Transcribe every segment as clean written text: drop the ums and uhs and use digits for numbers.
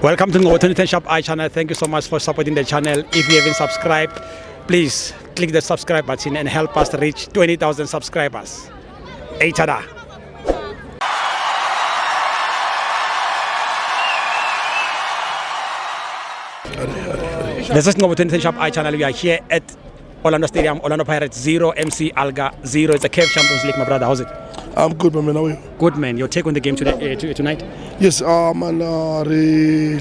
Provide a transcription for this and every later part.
Welcome to Ngo 2010 Shop I channel. Thank you so much for supporting the channel. If you haven't subscribed, please click the subscribe button and help us reach 20,000 subscribers. Hey, tada! This is Ngo 2010 Shop I channel. We are here at Orlando Stadium, Orlando Pirates 0, MC Alga 0. It's a CAF Champions League, my brother. How's it? I'm good, man. How are you? Good, man. Your take on the game today, tonight? Yes, man. We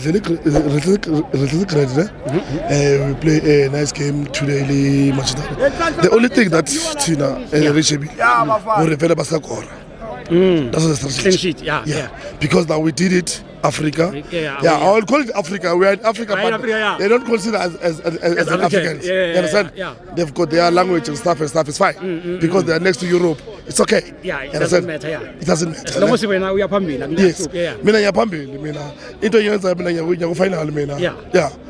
play a nice game today. The only thing that Tina Richebi will reveal Basakora. That's the strategy. Clean sheet, yeah. Because now we did it, Africa. I will call it Africa. We are in Africa, but they don't consider as an Africans. You understand? Yeah. They've got their language and stuff is fine. Because they are next to Europe. It's okay. Yeah, it doesn't matter. Yeah. It doesn't matter. As long as we are Pambila. Yes. Mina yapambili mina. Into yenza mina nyaku final mina. Yeah.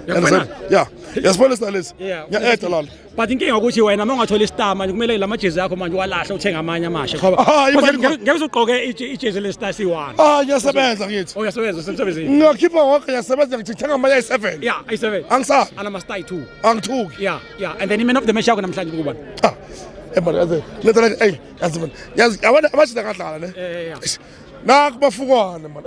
You understand? Yeah. Yasibona stylist. Yeah. Lala. But inkinga ukuthi wena mangatholi star manje kumele lamajezi akho manje walahla uthenga amanye amasha ngoba ngeke uzugqoke ijezi lestar C1. Ngiyasebenza ngithi. Uyasebenza usemsebenzini. Ngiyakhipha wonke ngiyasebenza ngithenga amanye ay7. Yeah, ay7. Angisala. Ana star 2. Angithuki. Yeah. And then man of the match yakho namhlanje kubani? Letha hey, yazibona. Yazi abashida kadlala ne. Yeah. Naku bafukwana man.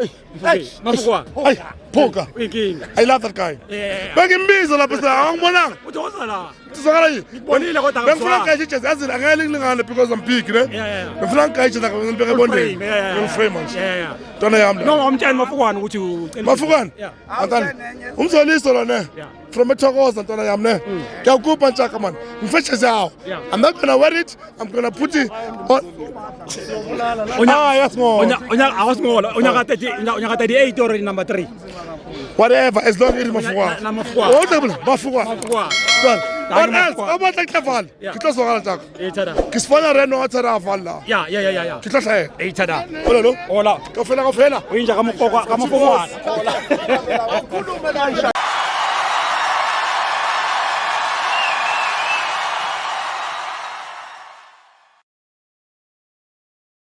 Mafukwana. Ay, phoka. Inkinga. I love that guy. Yeah. Bengimbiza lapha sa angibonanga. Uthoza la. Tizakala yini? Ngibonile kodwa Bengifuna ngayisho ijezi yazi angeke ngilingane because I'm big ne. Yeah. Bengifuna ngayisho la ngibeke bondeni. Ngiframe manje. Yeah. Tona yami la. No, umtshani mafukwana ukuthi ucela. Mafukwana? Yeah. Antani. Umzoliso lo ne. From eThokoza ntona yami ne. Ngiyakupha ntshaka man. Ngifethe zawo. I'm not going to wear it. I'm going to put it on. Yes, more. Unyaka 38 already number 3. Whatever, as long as it's Mafukwana. Mafukwana. Mafukwana. What else? How about like Kafal? Kitlo sokala taka. Kisfana reno atara afala. Yeah. Kitlo sae. Tada. Hola. Kafela. Uyinja kamufukwana.